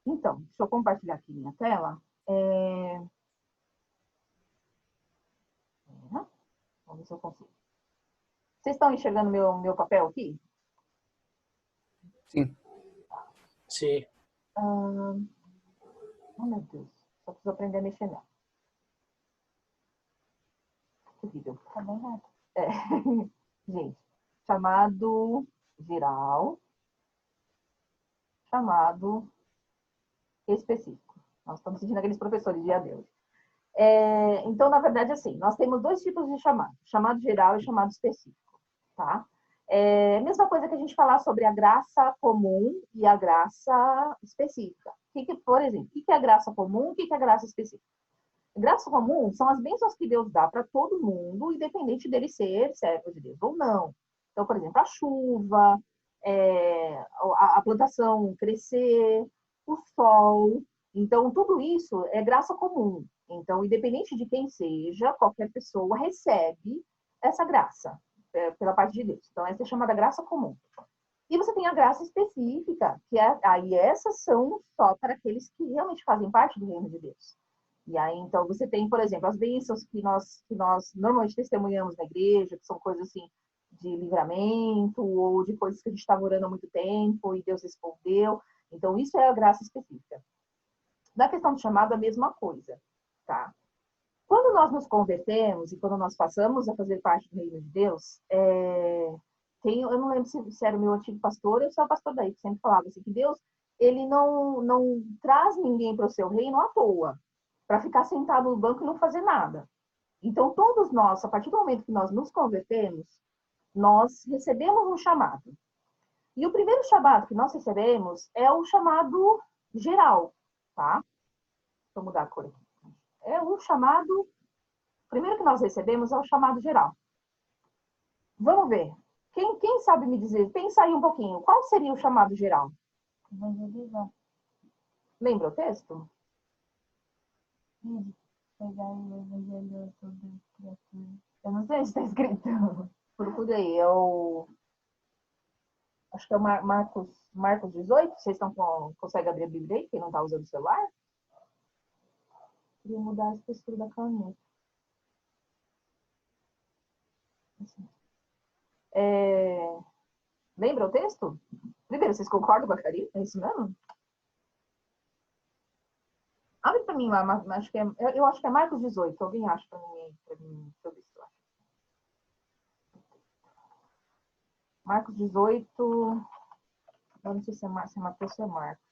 Então, deixa eu compartilhar aqui minha tela. Vamos ver se eu consigo. Vocês estão enxergando meu papel aqui? Sim. Sim. Oh, meu Deus. Só preciso aprender a mexer nela. Que vídeo. Tá bem reto. Gente, chamado geral, chamado específico. Nós estamos sentindo aqueles professores de adeus. Então, na verdade, assim, nós temos dois tipos de chamado. Chamado geral e chamado específico, tá? Mesma coisa que a gente falar sobre a graça comum e a graça específica. Por exemplo, o que é a graça comum e o que é a graça específica? Graça comum são as bênçãos que Deus dá para todo mundo, independente dele ser servo de Deus ou não. Então, por exemplo, a chuva, a plantação crescer, o sol. Então, tudo isso é graça comum. Então, independente de quem seja, qualquer pessoa recebe essa graça pela parte de Deus. Então, essa é chamada graça comum. E você tem a graça específica, que aí essas são só para aqueles que realmente fazem parte do reino de Deus. E aí, então, você tem, por exemplo, as bênçãos que nós normalmente testemunhamos na igreja, que são coisas assim de livramento, ou de coisas que a gente estava orando há muito tempo e Deus respondeu. Então, isso é a graça específica. Na questão do chamado, a mesma coisa, tá? Quando nós nos convertemos e quando nós passamos a fazer parte do reino de Deus, eu não lembro se era o meu antigo pastor ou se é o pastor daí, que sempre falava assim, que Deus, ele não traz ninguém para o seu reino à toa, para ficar sentado no banco e não fazer nada. Então, todos nós, a partir do momento que nós nos convertemos, nós recebemos um chamado. E o primeiro chamado que nós recebemos é o chamado geral, tá? Vou mudar a cor aqui. O primeiro que nós recebemos é o chamado geral. Vamos ver. Quem sabe me dizer? Pensa aí um pouquinho. Qual seria o chamado geral? Evangelizar. Lembra o texto? Pegar o evangelho toda criatura. Eu não sei se está escrito. Procura aí. Acho que é o Marcos 18. Vocês conseguem abrir a Bíblia aí? Quem não está usando o celular? Queria mudar a espessura da caneta. Assim. Lembra o texto? Primeiro, vocês concordam com a Karina? É isso mesmo? Abre para mim lá, eu acho que é Marcos 18. Alguém acha para mim? Deixa eu ver se eu acho. Marcos 18. Eu não sei se é Mateus ou é Marcos.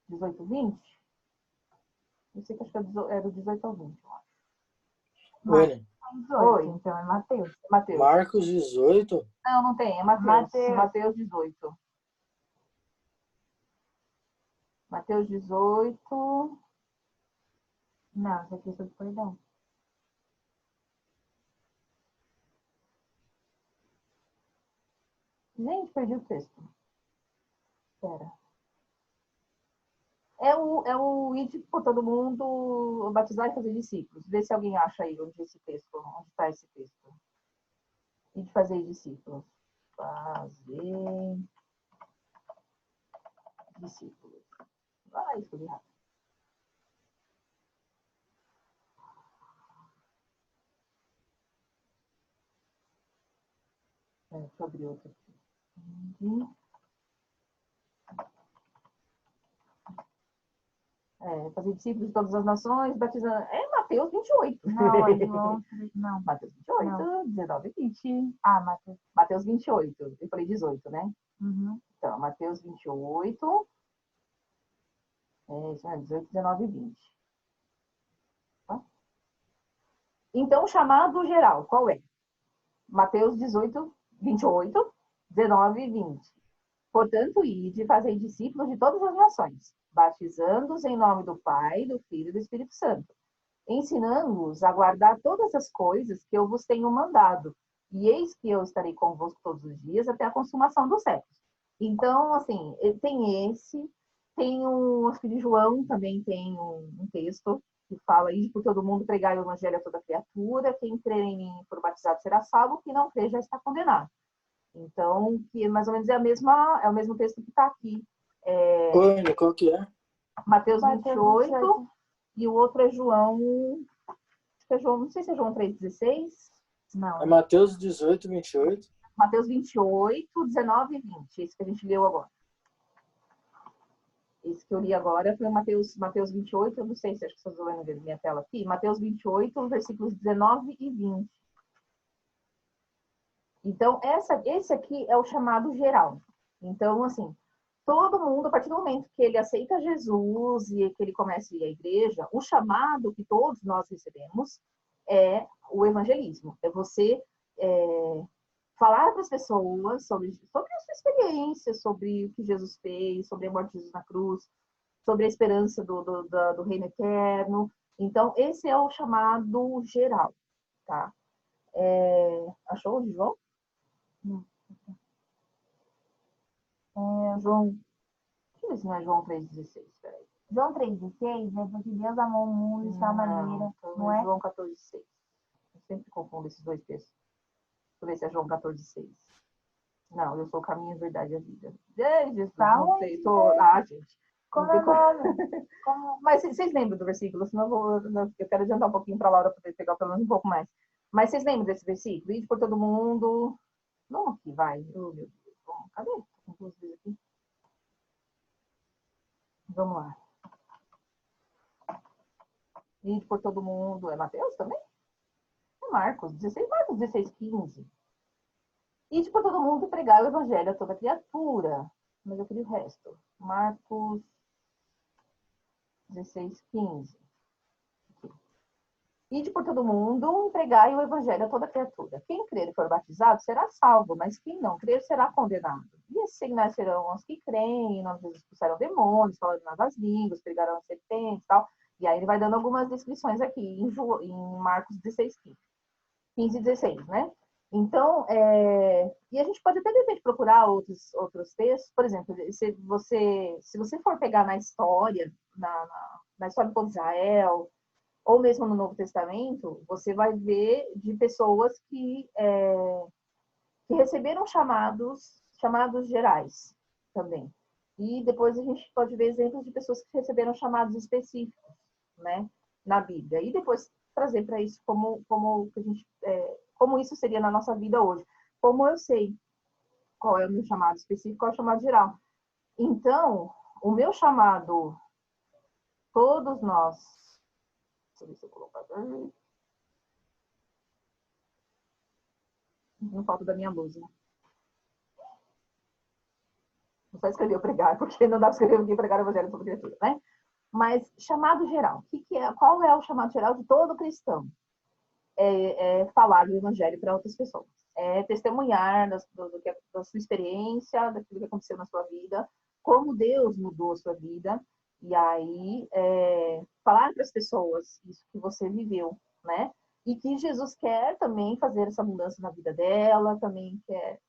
18, 20? Eu sei que acho que é do 18 ao 20, eu acho. Oi. 18, então é Mateus. Marcos 18? Não tem, é Mateus 18. Mateus 18. Não, isso aqui é sobre perdão. Gente, perdi o texto. Espera. É o ir por todo mundo, batizar e fazer discípulos. Vê se alguém acha aí onde está esse texto. E de fazer discípulos. Fazer discípulos. Escolhi errado. Deixa eu abrir outro aqui. Fazer discípulos de todas as nações, batizando. É Mateus 28. Não, é João. Não. Mateus 28, Não. 19 e 20. Ah, Mateus. Mateus 28. Eu falei 18, né? Uhum. Então, Mateus 28. Isso, 18, 19 e 20. Tá? Então, o chamado geral, qual é? Mateus 18, 28, 19 e 20. Portanto, ide, fazei discípulos de todas as nações, batizando-os em nome do Pai, do Filho e do Espírito Santo, ensinando-os a guardar todas as coisas que eu vos tenho mandado. E eis que eu estarei convosco todos os dias até a consumação dos séculos. Então, assim, tem acho que de João também tem um texto que fala aí por todo mundo pregar o evangelho a toda criatura, quem crer em mim e for batizado será salvo, quem não crer já está condenado. Então, que mais ou menos é o mesmo texto que está aqui. Oi, qual que é? Mateus Mateus 28, 28. e o outro é João, acho que é João, não sei se é João 3,16. É Não, Mateus 18, 28. Mateus 28, 19 e 20, esse que a gente leu agora. Esse que eu li agora foi o Mateus 28, eu não sei se acho que vocês estão vendo minha tela aqui. Mateus 28, versículos 19 e 20. Então, esse aqui é o chamado geral. Então, assim, todo mundo, a partir do momento que ele aceita Jesus e que ele começa a ir à igreja, o chamado que todos nós recebemos é o evangelismo. É você falar para as pessoas sobre a sua experiência, sobre o que Jesus fez, sobre a morte de Jesus na cruz, sobre a esperança do reino eterno. Então, esse é o chamado geral, tá? Achou o João? Não. João. Deixa eu ver se não é João 3,16. Peraí. João 3,16 é porque Deus amou o mundo de tal maneira, Então não é é? João 14,6. Eu sempre confundo esses dois textos. Deixa eu ver se é João 14,6. Não, eu sou o caminho, a verdade e a vida. Ei, Jesus, Fala não sei. aí, Gente. Como Não é tem o nome? Como... Mas vocês lembram do versículo? Senão eu quero adiantar um pouquinho para a Laura poder pegar pelo menos um pouco mais. Mas vocês lembram desse versículo? Ide por todo mundo. Não, aqui vai. Oh, meu Deus. Bom, cadê? Tô com duas vezes aqui. Vamos lá. Ide por todo mundo. É Mateus também? É Marcos 16, Marcos 16, 15. Ide por todo mundo e pregar o evangelho a toda criatura. Mas eu queria o resto. Marcos 16, 15. Ide por todo mundo, pregai o evangelho a toda criatura. Quem crer e for batizado será salvo, mas quem não crer será condenado. E esses sinais serão os que creem, em nome de Jesus expulsarão demônios, falarão novas línguas, pregarão serpentes e tal. E aí ele vai dando algumas descrições aqui em Marcos 16, 15 e 16, né? Então, e a gente pode até de repente procurar outros textos, por exemplo, se você for pegar na história, na história do povo de Israel, ou mesmo no Novo Testamento, você vai ver de pessoas que receberam chamados gerais também. E depois a gente pode ver exemplos de pessoas que receberam chamados específicos, né, na Bíblia. E depois trazer para isso como isso seria na nossa vida hoje. Como eu sei qual é o meu chamado específico, qual é o chamado geral. Então, o meu chamado, todos nós. Deixa eu ver se eu colocar. Não falta da minha blusa. Não só escrever pregar, porque não dá para escrever aqui pregar o evangelho sobre criatura, né? Mas chamado geral. Qual é o chamado geral de todo cristão? É falar do evangelho para outras pessoas. É testemunhar da sua experiência, daquilo que aconteceu na sua vida, como Deus mudou a sua vida. E aí, falar para as pessoas isso que você viveu, né? E que Jesus quer também fazer essa mudança na vida dela, também quer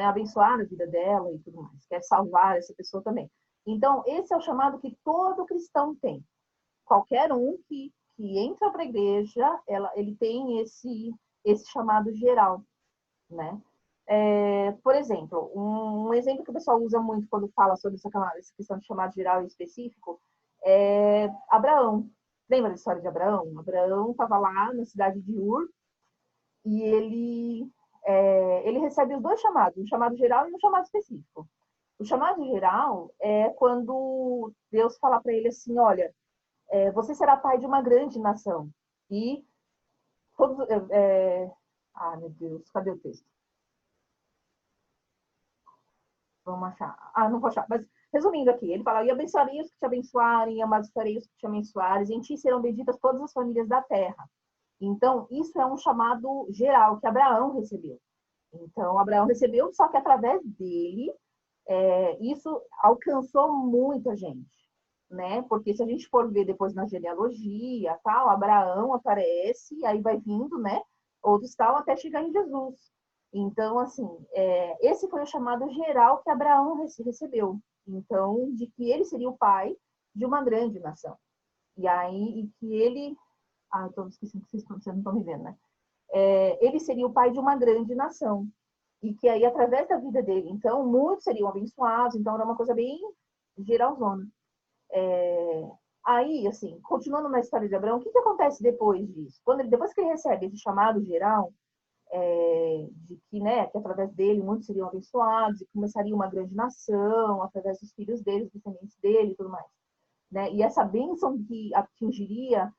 abençoar a vida dela e tudo mais. Quer salvar essa pessoa também. Então, esse é o chamado que todo cristão tem. Qualquer um que entra para a igreja, ele tem esse chamado geral, né? Por exemplo, um exemplo que o pessoal usa muito quando fala sobre essa questão de chamado geral e específico é Abraão. Lembra da história de Abraão? Abraão estava lá na cidade de Ur e ele recebe os dois chamados, um chamado geral e um chamado específico. O chamado geral é quando Deus fala para ele assim, olha, você será pai de uma grande nação. E todos... meu Deus, cadê o texto? Vamos achar. Não vou achar. Mas, resumindo aqui, ele fala, e abençoarei os que te abençoarem, e amaldiçoarei os que te abençoarem, em ti serão benditas todas as famílias da terra. Então, isso é um chamado geral que Abraão recebeu. Então, Abraão recebeu, só que através dele, isso alcançou muita gente, né? Porque se a gente for ver depois na genealogia, tal, Abraão aparece, aí vai vindo, né? Outros tal, até chegar em Jesus. Então, assim, esse foi o chamado geral que Abraão recebeu. Então, de que ele seria o pai de uma grande nação. E aí, e que ele... estou esquecendo que vocês não estão me vendo, né? Ele seria o pai de uma grande nação. E que aí, através da vida dele, então, muitos seriam abençoados. Então, era uma coisa bem geralzona. Aí, assim, continuando na história de Abraão, o que acontece depois disso? Depois que ele recebe esse chamado geral, de que, né, que através dele muitos seriam abençoados e começaria uma grande nação, através dos filhos dele, dos descendentes dele e tudo mais. Né? E essa bênção que atingiria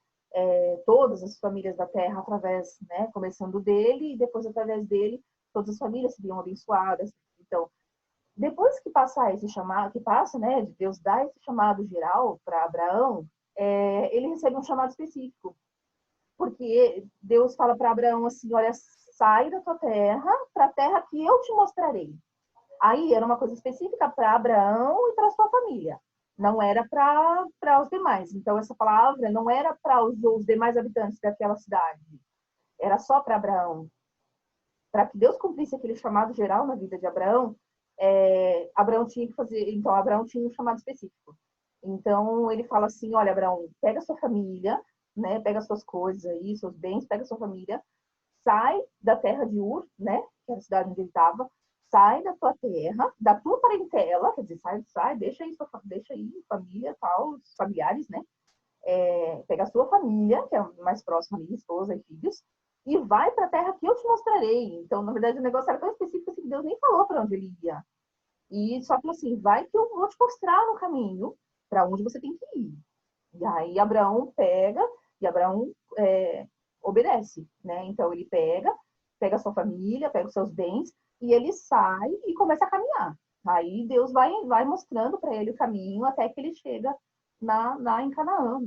todas as famílias da terra através, né, começando dele e depois através dele, todas as famílias seriam abençoadas. Então, depois que passar esse chamado, né, de Deus dar esse chamado geral para Abraão, ele recebe um chamado específico, porque Deus fala para Abraão assim, olha, sai da tua terra para a terra que eu te mostrarei. Aí era uma coisa específica para Abraão e para sua família. Não era para os demais. Então, essa palavra não era para os demais habitantes daquela cidade. Era só para Abraão. Para que Deus cumprisse aquele chamado geral na vida de Abraão, Abraão tinha que fazer. Então, Abraão tinha um chamado específico. Então, ele fala assim: olha, Abraão, pega sua família, né? Pega suas coisas aí, seus bens, pega sua família, sai da terra de Ur, né? Que era a cidade onde ele estava, sai da tua terra, da tua parentela, quer dizer, sai, deixa aí família, tal, os familiares, né? Pega a sua família, que é mais próxima ali, esposa e filhos, e vai para a terra que eu te mostrarei. Então, na verdade, o negócio era tão específico assim, que Deus nem falou para onde ele ia. E só falou assim, vai que eu vou te mostrar no caminho para onde você tem que ir. E aí Abraão pega, e Abraão obedece, né? Então ele pega a sua família, pega os seus bens, e ele sai e começa a caminhar. Aí Deus vai mostrando para ele o caminho até que ele chega em Canaã.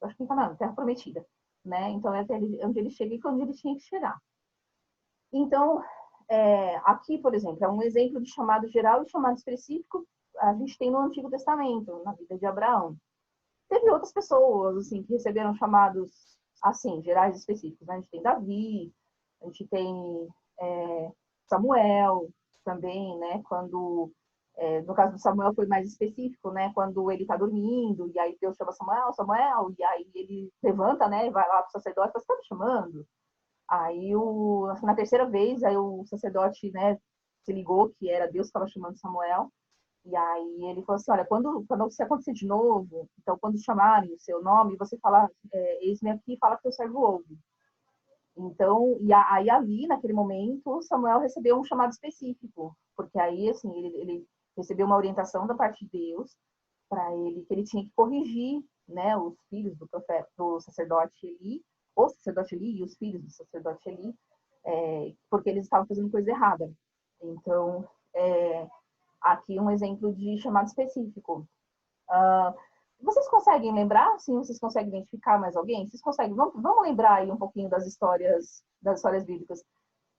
Acho que em Canaã, terra prometida, né? Então é até onde ele chega e onde ele tinha que chegar. Então, aqui, por exemplo, é um exemplo de chamado geral e chamado específico. A gente tem no Antigo Testamento, na vida de Abraão. Teve outras pessoas, assim, que receberam chamados, assim, gerais específicos, né? A gente tem Davi, a gente tem Samuel também, né? No caso do Samuel foi mais específico, né? Quando ele tá dormindo, e aí Deus chama Samuel, Samuel, e aí ele levanta, né? Vai lá pro sacerdote e fala, você tá me chamando? Aí, na terceira vez, aí o sacerdote, né, se ligou que era Deus que estava chamando Samuel. E aí ele falou assim, olha, quando isso acontecer de novo, então quando chamarem o seu nome, você fala, eis-me aqui e fala que teu servo ouve. Então, aí ali, naquele momento, Samuel recebeu um chamado específico, porque aí, assim, ele recebeu uma orientação da parte de Deus para ele, que ele tinha que corrigir, né, os filhos do profeta, do sacerdote Eli, o sacerdote Eli e os filhos do sacerdote Eli, porque eles estavam fazendo coisa errada. Então, aqui um exemplo de chamado específico. Vocês conseguem lembrar? Sim, vocês conseguem identificar mais alguém? Vocês conseguem? Vamos lembrar aí um pouquinho das histórias bíblicas.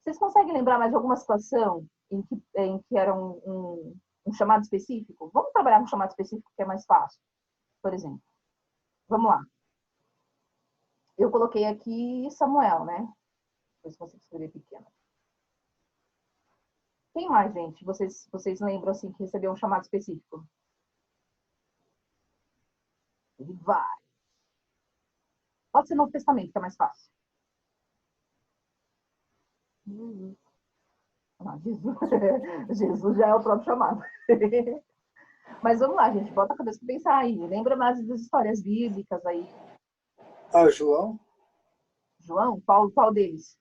Vocês conseguem lembrar mais de alguma situação em que era um chamado específico? Vamos trabalhar com um chamado específico que é mais fácil, por exemplo. Vamos lá. Eu coloquei aqui Samuel, né? Depois consigo escrever pequeno. Quem mais, gente? Vocês lembram, assim, que recebeu um chamado específico? Ele vai. Pode ser Novo Testamento, que é mais fácil. Jesus. Jesus já é o próprio chamado. Mas vamos lá, gente. Bota a cabeça para pensar aí. Lembra mais das histórias bíblicas aí. João? João? Qual deles?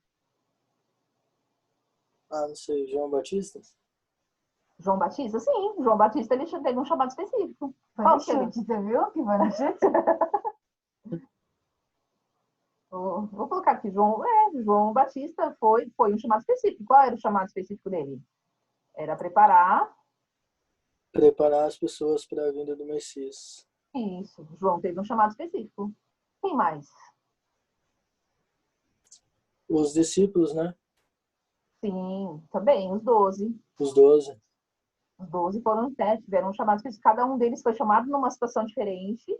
Não sei, João Batista? João Batista? Sim, João Batista ele teve um chamado específico. Qual que é? Você viu que vai no chute? Vou colocar aqui, João Batista foi um chamado específico. Qual era o chamado específico dele? Era preparar as pessoas para a vinda do Messias. isso. João teve um chamado específico. Quem mais? Os discípulos, né? Sim, também, os 12. Os 12. Os 12 tiveram um chamado específico. Cada um deles foi chamado numa situação diferente.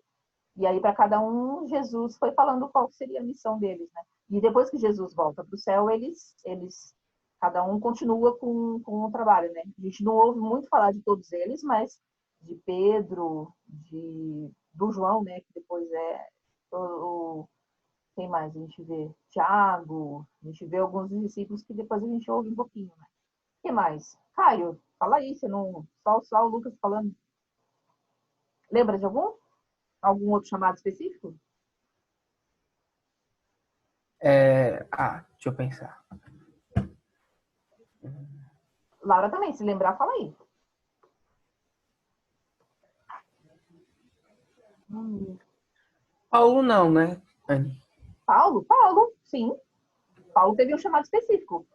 E aí, para cada um, Jesus foi falando qual seria a missão deles, né? E depois que Jesus volta para o céu, cada um continua com o trabalho, né? A gente não ouve muito falar de todos eles, mas de Pedro, do João, né? Que depois quem mais? A gente vê Tiago, a gente vê alguns discípulos que depois a gente ouve um pouquinho, né? O que mais? Caio, fala aí, você não. Só o Lucas falando. Lembra de algum? Algum outro chamado específico? Deixa eu pensar. Laura também, se lembrar, fala aí. Paulo não, né, Anne? Paulo, sim. Paulo teve um chamado específico.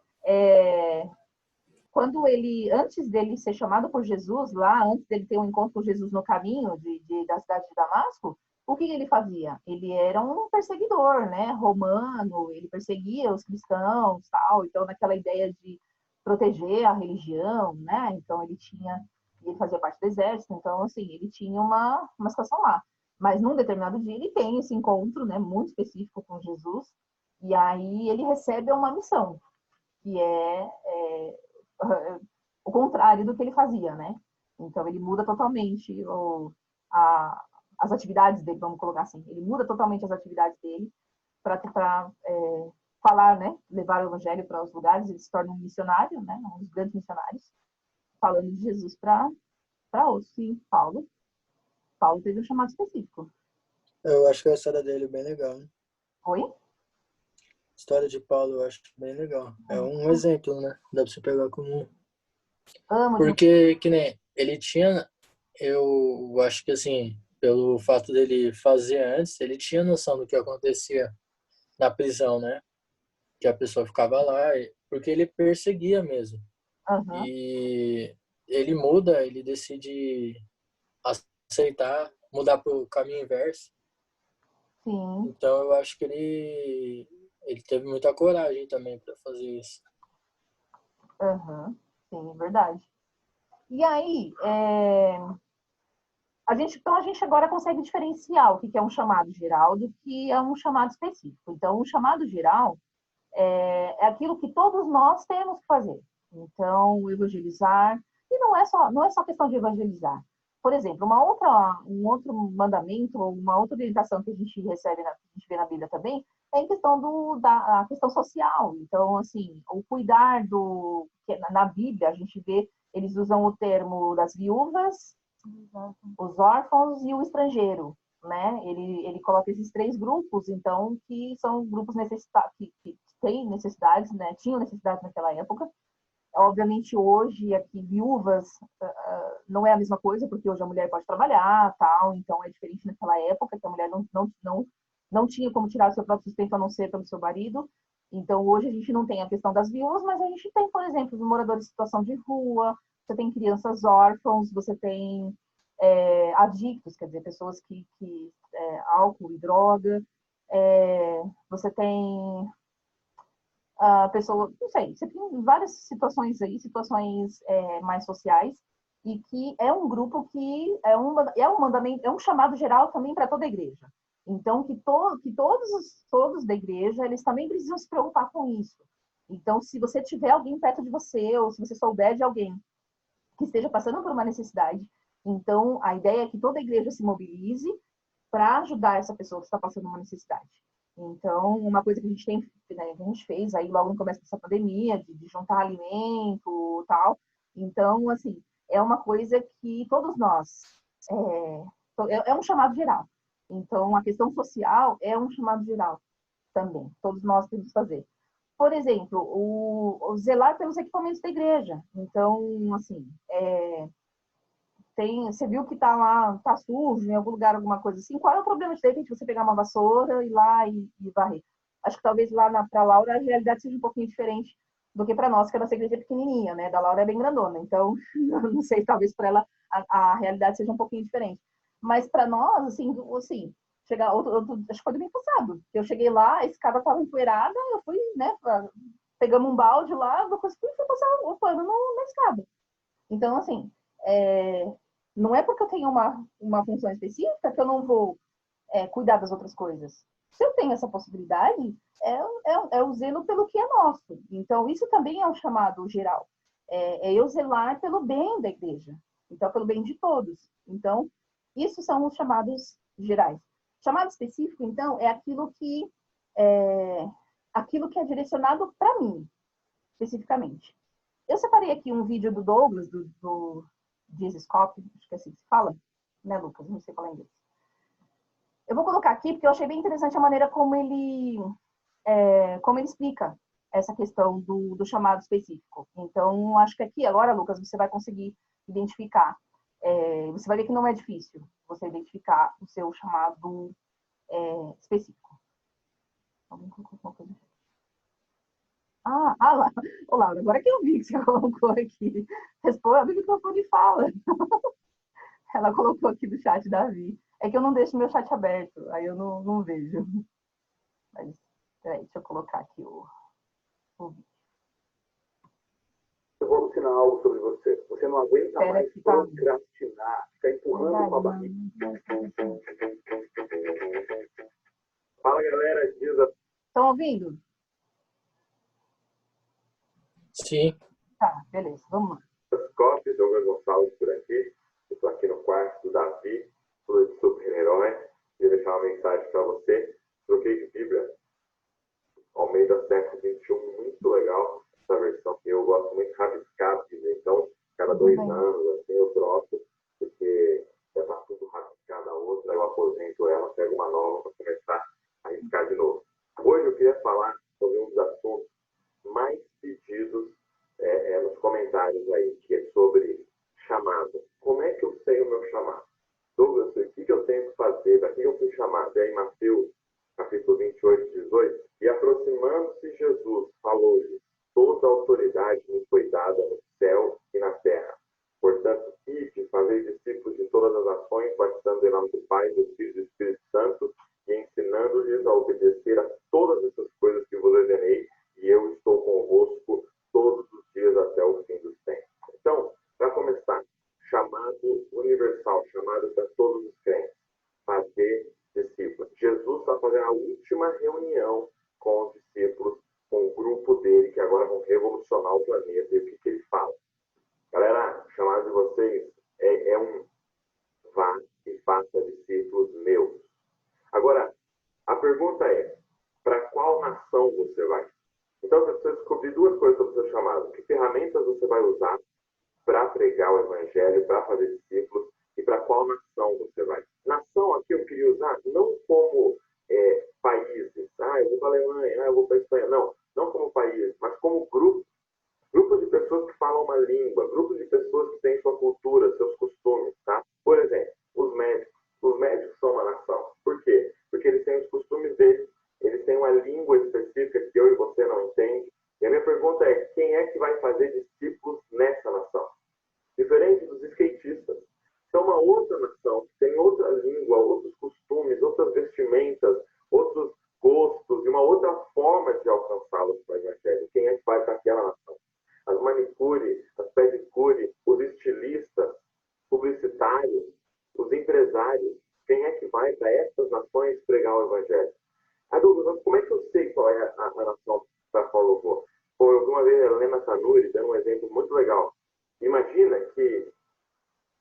Quando ele, antes dele ser chamado por Jesus, lá, antes dele ter um encontro com Jesus no caminho da cidade de Damasco, o que ele fazia? Ele era um perseguidor, né, romano, ele perseguia os cristãos, tal, então naquela ideia de proteger a religião, né, então ele fazia parte do exército, então, assim, ele tinha uma situação lá. Mas num determinado dia ele tem esse encontro, né, muito específico com Jesus, e aí ele recebe uma missão, que o contrário do que ele fazia, né? Então ele muda totalmente as atividades dele, vamos colocar assim. Ele muda totalmente as atividades dele para tentar falar, né? Levar o evangelho para os lugares. Ele se torna um missionário, né? Um dos grandes missionários, falando de Jesus para outros. Sim, Paulo teve um chamado específico. Eu acho que a história dele é bem legal, né? Oi? A história de Paulo eu acho bem legal. É um exemplo, né? Dá pra você pegar como... Amo de Porque, que nem, ele tinha... Eu acho que, assim, pelo fato dele fazer antes, ele tinha noção do que acontecia na prisão, né? Que a pessoa ficava lá, porque ele perseguia mesmo. Uhum, E ele muda, ele decide aceitar, mudar para o caminho inverso. sim, Então eu acho que ele teve muita coragem também para fazer isso. uhum, sim, é verdade. E aí, então a gente agora consegue diferenciar o que é um chamado geral do que é um chamado específico. Então, o chamado geral é aquilo que todos nós temos que fazer. Então, evangelizar, e não é só questão de evangelizar. Por exemplo, um outro mandamento, ou uma outra orientação que a gente recebe, a gente vê na Bíblia também, é em questão a questão social. Então, assim, o cuidar na Bíblia, a gente vê, eles usam o termo das viúvas, os órfãos e o estrangeiro, né? Ele coloca esses três grupos, então, que são grupos que têm necessidades, né? Tinham necessidades naquela época. Obviamente, hoje, aqui, viúvas não é a mesma coisa, porque hoje a mulher pode trabalhar, tal, então é diferente naquela época, que a mulher não tinha como tirar o seu próprio sustento a não ser pelo seu marido. Então, hoje a gente não tem a questão das viúvas, mas a gente tem, por exemplo, moradores em situação de rua, você tem crianças órfãos, você tem adictos, quer dizer, pessoas que álcool e droga, você tem pessoa, não sei, você tem várias situações aí, situações mais sociais, e que é um grupo que é um mandamento, é um chamado geral também para toda a igreja. Então, que todos da igreja, eles também precisam se preocupar com isso. Então, se você tiver alguém perto de você, ou se você souber de alguém que esteja passando por uma necessidade, então a ideia é que toda a igreja se mobilize para ajudar essa pessoa que está passando uma necessidade. Então, uma coisa que a gente tem, né, que a gente fez aí logo no começo dessa pandemia, de juntar alimento e tal. Então, assim, é uma coisa que todos nós, é um chamado geral. Então, a questão social é um chamado geral também. Todos nós temos que fazer. Por exemplo, o zelar pelos equipamentos da igreja. Então, assim, você viu que tá lá, tá sujo em algum lugar, alguma coisa assim, qual é o problema de repente você pegar uma vassoura, ir lá e varrer? Acho que talvez lá para Laura a realidade seja um pouquinho diferente do que para nós, que a nossa igreja é pequenininha, né? Da Laura é bem grandona, então não sei, talvez para ela a realidade seja um pouquinho diferente. Mas para nós, assim, acho que foi domingo passado, eu cheguei lá, a escada estava empoeirada, eu fui, né, pegamos um balde lá, depois fui passar o pano na escada. Então, assim, não é porque eu tenho uma função específica que eu não vou cuidar das outras coisas. Se eu tenho essa possibilidade, é o zelo pelo que é nosso. Então, isso também é um chamado geral. É eu zelar pelo bem da igreja. Então, pelo bem de todos. Então, isso são os chamados gerais. Chamado específico, então, é aquilo que é direcionado para mim, especificamente. Eu separei aqui um vídeo do Douglas, do Jesus Cop, acho que é assim que se fala, né, Lucas? Não sei falar inglês. Eu vou colocar aqui porque eu achei bem interessante a maneira como ele explica essa questão do chamado específico. Então, acho que aqui agora, Lucas, você vai conseguir identificar. Você vai ver que não é difícil você identificar o seu chamado específico. Alguém colocou alguma coisa? Lá. Ô, Laura, agora que eu vi que você colocou aqui. Responde, abre o microfone e fala. Ela colocou aqui do chat, Davi. É que eu não deixo meu chat aberto, aí eu não vejo. Mas, peraí, deixa eu colocar aqui o vídeo. Eu vou ensinar algo sobre você. Você não aguenta mais procrastinar, ficar empurrando com a barriga. Fala, galera. Estão ouvindo? Sim. Tá, beleza, vamos lá. Copy, Douglas Gonçalves por aqui. Eu estou aqui no quarto do Davi, do super-herói. Queria deixar uma mensagem para você. Troquei de Bíblia ao meio da século XXI, muito legal essa versão. Eu gosto muito de rabiscar a Bíblia, então cada 2 anos assim, eu troco, porque já está tudo rabiscado a outra, eu aposento ela, pego uma nova para começar a riscar de novo. Hoje eu queria falar sobre um dos assuntos mais pedidos nos comentários aí, que é sobre chamado. Como é que eu sei o meu chamado? Douglas, o que eu tenho que fazer? Para que eu fui chamado? E aí, Mateus, capítulo 28, 18. E aproximando-se Jesus, falou-lhe: toda a autoridade me foi dada no céu e na terra. Portanto, ide, fazer discípulos de todas as nações, batizando em nome do Pai, do Filho e do Espírito Santo, e ensinando-lhes a obedecer a todas essas coisas que vos ordenei, e eu estou convosco todos os dias até o fim dos tempos. Então, para começar, chamado universal, chamado para todos os crentes, fazer discípulos. Jesus está fazendo a última reunião com os discípulos, com o grupo dele, que agora vão revolucionar o planeta. E o que ele fala? Galera, o chamado de vocês é vá e faça discípulos meus. Agora, a pergunta é, para qual nação você vai? Então, você precisa descobrir 2 coisas sobre o seu chamado. Que ferramentas você vai usar para pregar o evangelho, para fazer discípulos, e para qual nação você vai. Nação aqui eu queria usar não como países. Eu vou para a Alemanha, eu vou para a Espanha. Não como país, mas como grupo. Grupos de pessoas que falam uma língua, grupos de pessoas que têm sua cultura, seus costumes, tá? Por exemplo, os médicos. Os médicos são uma nação. Por quê? Porque eles têm os costumes deles. Eles têm uma língua específica que eu e você não entende. E a minha pergunta é, quem é que vai fazer discípulos nessa nação? Diferente dos skatistas. São uma outra nação, que tem outra língua, outros costumes, outras vestimentas, outros gostos e uma outra forma de alcançá-los para o evangelho. Quem é que vai para aquela nação? As manicure, as pedicure, os estilistas, publicitários, os empresários. Quem é que vai para essas nações pregar o evangelho? Douglas, como é que eu sei qual é a nação para a qual eu vou? Eu vi uma vez a Helena Tanuri dando um exemplo muito legal. Imagina que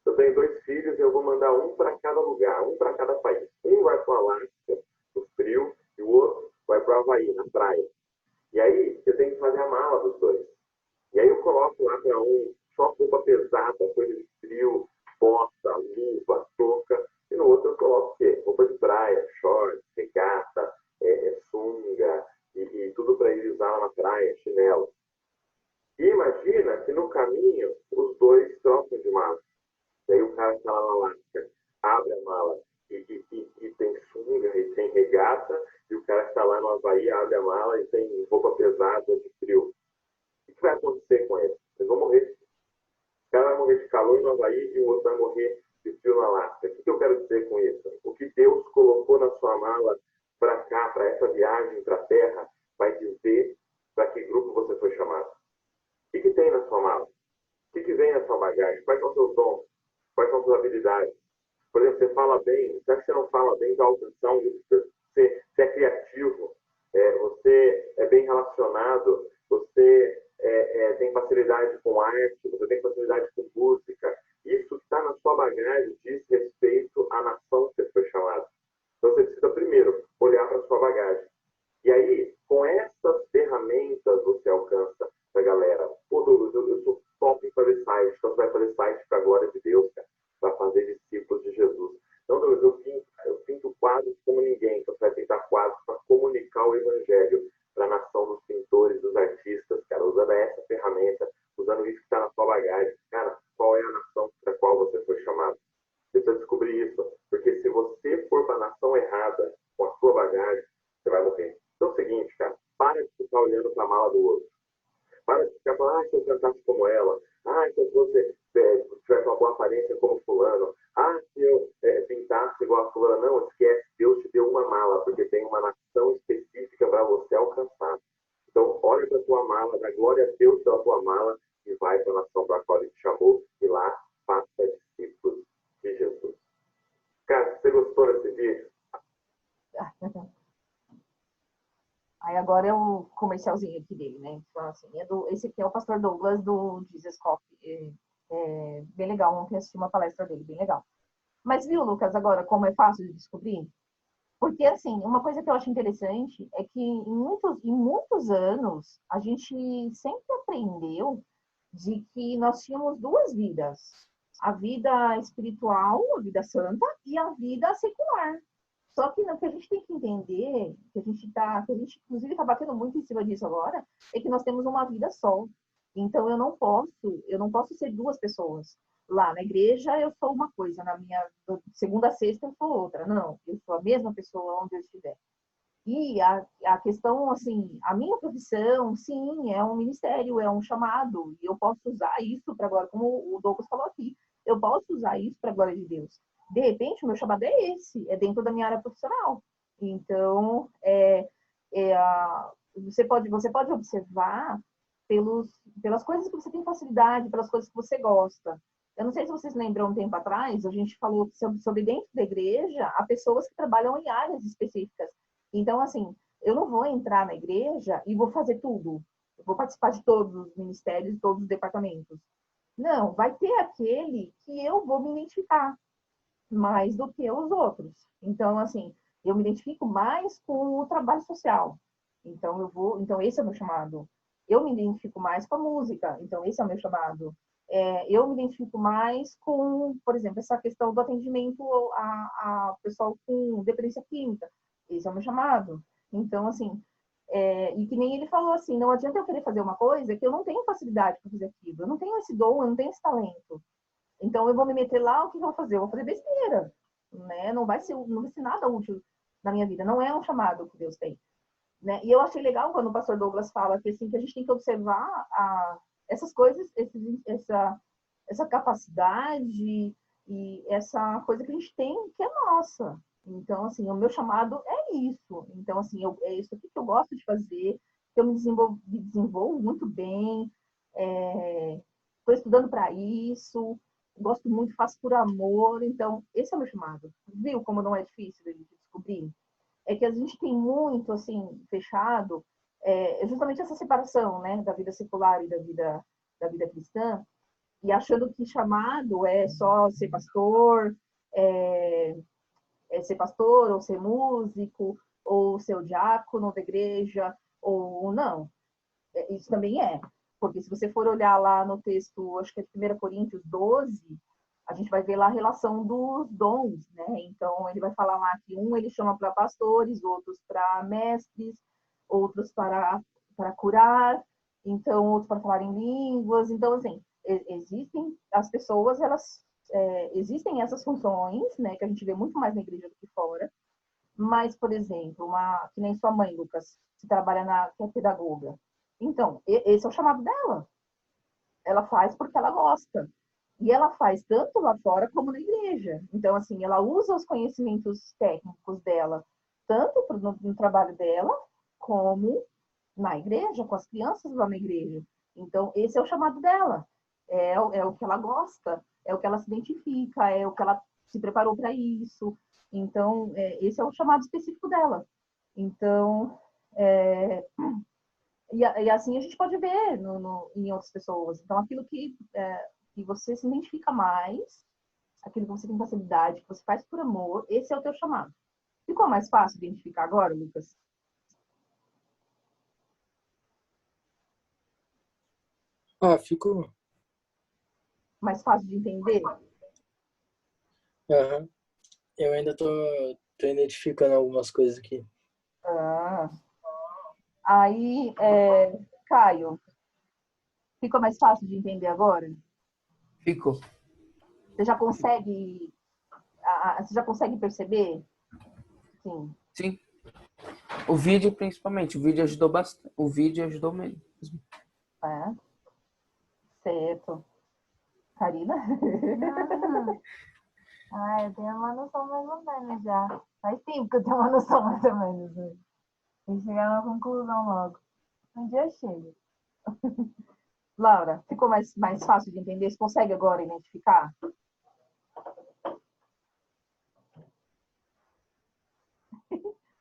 eu tenho 2 filhos e eu vou mandar um para cada lugar, um para cada país. Um vai para o Alasca, no frio, e o outro vai para o Havaí, na praia. E aí, eu tenho que fazer a mala dos 2. E aí eu coloco lá para um só roupa pesada, coisa de frio, bota, luva, touca. E no outro eu coloco o quê? Roupa de praia, short, regata, sunga, e tudo para ele usar lá na praia, chinelo. E imagina que no caminho os 2 trocam de mala. E aí o cara está lá na Alasca, abre a mala e tem sunga e tem regata, e o cara está lá no Havaí, abre a mala e tem roupa pesada de frio. O que vai acontecer com eles? Eles vão morrer. O cara vai morrer de calor no Havaí e o outro vai morrer de frio no Alasca. O que eu quero dizer com isso? O que Deus colocou na sua mala para cá, para essa viagem para a Terra, vai dizer para que grupo você foi chamado. O que tem na sua mala? O que vem na sua bagagem? Quais são os seus dons? Quais são as suas habilidades? Por exemplo, você fala bem, será que você não fala bem da alcançar você é criativo, você é bem relacionado, você tem facilidade com arte, você tem facilidade com música. Isso que está na sua bagagem diz respeito à nação que você foi chamado. Então você precisa primeiro olhar para a sua bagagem. E aí, com essas ferramentas, você alcança a galera. Pô, Douglas, eu sou top em fazer site. Então você vai fazer site para a glória de Deus, cara, para fazer discípulos de Jesus. Então, Douglas, eu pinto quadros evangelho para a nação dos pintores, dos artistas, cara, usando essa ferramenta, usando isso que está na sua bagagem. Cara, qual é a nação para a qual você foi chamado? Você precisa descobrir isso, porque se você for para a nação errada com a sua bagagem, você vai morrer. Então é o seguinte, cara, para de ficar olhando para a mala do outro. Para de ficar falando, se eu cantasse como ela, se eu fosse, tivesse uma boa aparência como fulano, se eu pintasse igual a fulano. Não, esquece, Deus te deu uma mala, porque tem uma nação específica para você alcançar. Então, olha para a tua mala, dá glória a Deus pela tua mala e vai para a nação para a qual Ele te chamou e lá faça discípulos de Jesus. Cara, você gostou desse vídeo? Aí agora é o comercialzinho aqui dele, né? Então, assim, esse aqui é o pastor Douglas do Jesus Coffee. Bem legal, ontem assisti uma palestra dele, bem legal. Mas viu, Lucas, agora como é fácil de descobrir? Porque, assim, uma coisa que eu acho interessante é que em muitos anos a gente sempre aprendeu de que nós tínhamos duas vidas. A vida espiritual, a vida santa, e a vida secular. Só que o que a gente tem que entender, que a gente inclusive está batendo muito em cima disso agora, é que nós temos uma vida só. Então eu não posso ser duas pessoas. Lá na igreja eu sou uma coisa, na minha segunda a sexta eu sou outra. Não, eu sou a mesma pessoa onde eu estiver. E a questão, assim, a minha profissão, sim, é um ministério, é um chamado, e eu posso usar isso para agora, como o Douglas falou aqui, eu posso usar isso para a glória de Deus. De repente, o meu chamado é esse, é dentro da minha área profissional. Então, você pode observar pelas coisas que você tem facilidade, pelas coisas que você gosta. Eu não sei se vocês lembram, um tempo atrás, a gente falou sobre dentro da igreja, há pessoas que trabalham em áreas específicas. Então, assim, eu não vou entrar na igreja e vou fazer tudo. Eu vou participar de todos os ministérios, todos os departamentos. Não, vai ter aquele que eu vou me identificar mais do que os outros. Então, assim, eu me identifico mais com o trabalho social. Então esse é o meu chamado. Eu me identifico mais com a música. Então, esse é o meu chamado. Eu me identifico mais com, por exemplo, essa questão do atendimento a pessoal com dependência química. Esse é o meu chamado. Então, assim, e que nem ele falou assim, não adianta eu querer fazer uma coisa que eu não tenho facilidade para fazer aquilo. Eu não tenho esse dom, eu não tenho esse talento. Então, eu vou me meter lá, o que eu vou fazer? Eu vou fazer besteira, né? Não vai ser nada útil na minha vida. Não é um chamado que Deus tem, né? E eu achei legal quando o pastor Douglas fala que, assim, que a gente tem que observar essas coisas, essa capacidade e essa coisa que a gente tem que é nossa. Então, assim, o meu chamado é isso. Então, assim, é isso aqui que eu gosto de fazer, que eu me desenvolvo muito bem, estou estudando para isso, gosto muito, faço por amor. Então, esse é o meu chamado. Viu como não é difícil de descobrir? É que a gente tem muito, assim, fechado, justamente essa separação, né, da vida secular e da vida cristã, e achando que chamado é só ser pastor, ou ser músico, ou ser o diácono da igreja, ou não. Isso também é. Porque se você for olhar lá no texto, acho que é de 1 Coríntios 12, a gente vai ver lá a relação dos dons, né? Então, ele vai falar lá que ele chama para pastores, outros para mestres, outros para curar, então, outros para falar em línguas. Então, assim, existem as pessoas, existem essas funções, né, que a gente vê muito mais na igreja do que fora. Mas, por exemplo, que nem sua mãe, Lucas, que trabalha que é pedagoga. Então, esse é o chamado dela. Ela faz porque ela gosta. E ela faz tanto lá fora como na igreja. Então, assim, ela usa os conhecimentos técnicos dela, tanto no trabalho dela, como na igreja, com as crianças lá na igreja. Então, esse é o chamado dela. É o que ela gosta, é o que ela se identifica, é o que ela se preparou para isso. Então, esse é o chamado específico dela. Então, e assim a gente pode ver em outras pessoas. Então, aquilo que você se identifica mais, aquilo que você tem facilidade, que você faz por amor, esse é o teu chamado. Ficou mais fácil de identificar agora, Lucas? Ficou. Mais fácil de entender? Aham. Eu ainda tô identificando algumas coisas aqui. Ah, Aí, Caio, ficou mais fácil de entender agora? Ficou. Você já consegue, você já consegue perceber? Sim. Sim. O vídeo, principalmente. O vídeo ajudou bastante. O vídeo ajudou mesmo. É, certo. Karina? Eu tenho uma noção mais ou menos já. Faz tempo que eu tenho uma noção mais ou menos. Né? Tem que chegar numa conclusão logo. Um dia chega. Laura, ficou mais fácil de entender? Você consegue agora identificar?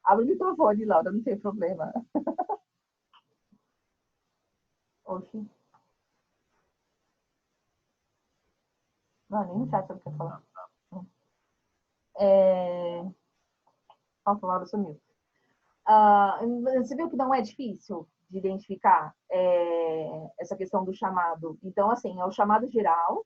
Abre o microfone, Laura, não tem problema. Oxi. Não, nem no chat eu quero falar. Nossa, a Laura sumiu. Você viu que não é difícil de identificar essa questão do chamado. Então, assim, é o chamado geral,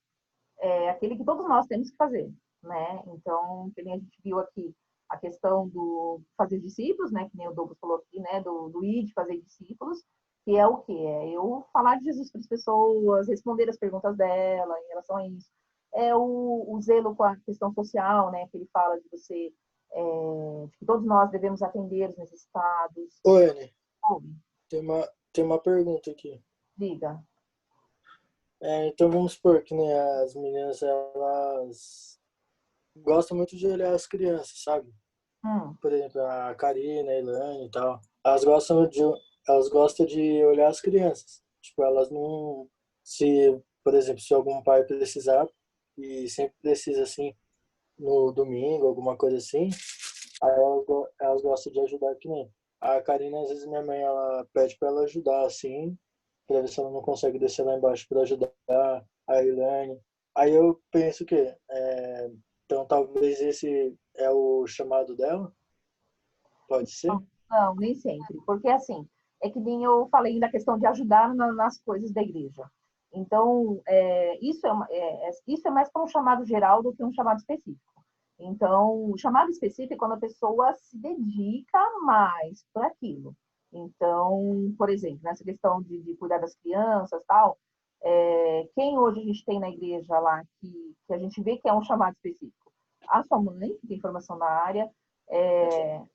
é aquele que todos nós temos que fazer, né? Então, que nem a gente viu aqui, a questão do fazer discípulos, né? Que nem o Douglas falou aqui, né? Do ir fazer discípulos, que é o quê? É eu falar de Jesus para as pessoas, responder as perguntas dela em relação a isso. É o zelo com a questão social, né? Que ele fala de você, de que todos nós devemos atender os necessitados. Ô, Anne, Ouve, tem uma pergunta aqui. diga. Então vamos supor que né, as meninas, elas gostam muito de olhar as crianças, sabe? Por exemplo, a Karina, a Ilane e tal. Elas gostam de olhar as crianças. Tipo, elas não... Se, por exemplo, se algum pai precisar, e sempre precisa, assim, no domingo, alguma coisa assim, aí elas gostam de ajudar que nem. A Karina, às vezes minha mãe, ela pede pra ela ajudar, assim, pra ver se ela não consegue descer lá embaixo pra ajudar a Ilane. Aí eu penso que, então talvez esse é o chamado dela, pode ser? Não, nem sempre. Porque, assim, é que nem eu falei da questão de ajudar nas coisas da igreja. Então, isso é mais para um chamado geral do que um chamado específico. Então, o chamado específico é quando a pessoa se dedica mais para aquilo. Então, por exemplo, nessa questão de cuidar das crianças tal, quem hoje a gente tem na igreja lá que a gente vê que é um chamado específico? A sua mãe, que tem formação na área,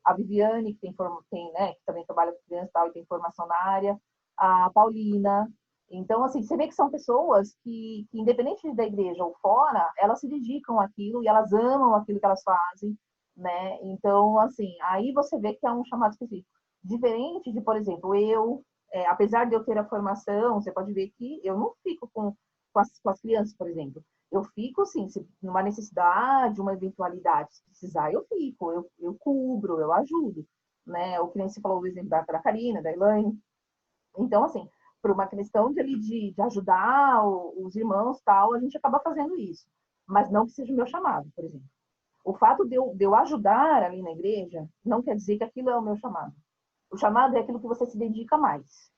a Viviane, que né, que também trabalha com crianças e tal, e tem formação na área, a Paulina. Então, assim, você vê que são pessoas que, independente da igreja ou fora, elas se dedicam àquilo e elas amam aquilo que elas fazem, né? Então, assim, aí você vê que é um chamado específico. Diferente de, por exemplo, apesar de eu ter a formação, você pode ver que eu não fico com as crianças, por exemplo. Eu fico, sim, se numa necessidade, uma eventualidade, se precisar, eu fico, eu cubro, eu ajudo, né? O que nem se falou o exemplo da Karina, da Elaine. Então, assim, por uma questão de ajudar os irmãos tal, a gente acaba fazendo isso. Mas não que seja o meu chamado, por exemplo. O fato de eu ajudar ali na igreja não quer dizer que aquilo é o meu chamado. O chamado é aquilo que você se dedica mais,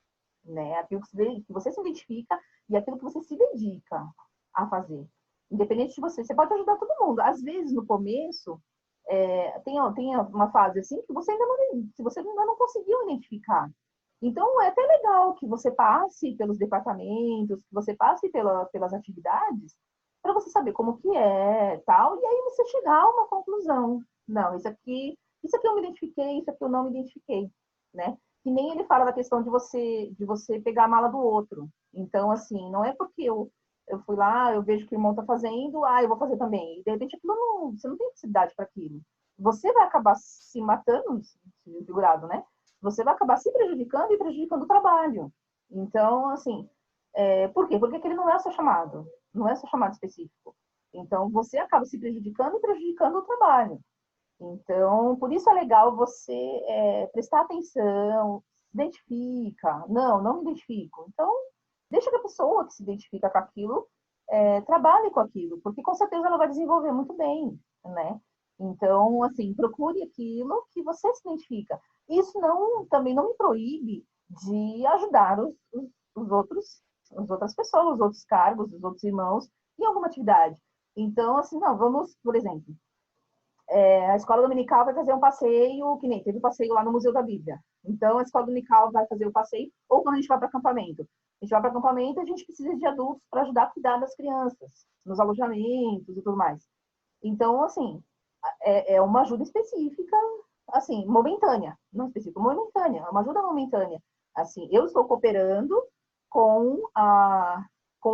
né? Aquilo que você se identifica e aquilo que você se dedica a fazer. Independente de você. Você pode ajudar todo mundo. Às vezes, no começo, tem uma fase assim que você ainda não conseguiu identificar. Então, é até legal que você passe pelos departamentos, que você passe pelas atividades, para você saber como que é, tal, e aí você chegar a uma conclusão. Não, isso aqui eu me identifiquei, isso aqui eu não me identifiquei, né? Que nem ele fala da questão de você pegar a mala do outro. Então, assim, não é porque eu fui lá, eu vejo que o irmão está fazendo, eu vou fazer também. E, de repente, você não tem necessidade para aquilo. Você vai acabar se matando, figurado, né? Você vai acabar se prejudicando e prejudicando o trabalho. Então, assim, por quê? Porque aquele não é o seu chamado, não é o seu chamado específico. Então, você acaba se prejudicando e prejudicando o trabalho. Então, por isso é legal você prestar atenção, se identifica. Não, não me identifico. Então, deixa que a pessoa que se identifica com aquilo trabalhe com aquilo, porque com certeza ela vai desenvolver muito bem, né? Então, assim, procure aquilo que você se identifica. Isso também não me proíbe de ajudar os outros, as outras pessoas, os outros cargos, os outros irmãos em alguma atividade. Então, assim, não, vamos, por exemplo, A escola dominical vai fazer um passeio, que nem teve um passeio lá no Museu da Bíblia. Então, a escola dominical vai fazer o passeio, ou quando a gente vai para acampamento. A gente vai para acampamento, a gente precisa de adultos para ajudar a cuidar das crianças, nos alojamentos e tudo mais. Então, assim, é uma ajuda específica, assim, momentânea. Não específica, momentânea. É uma ajuda momentânea. Assim, eu estou cooperando com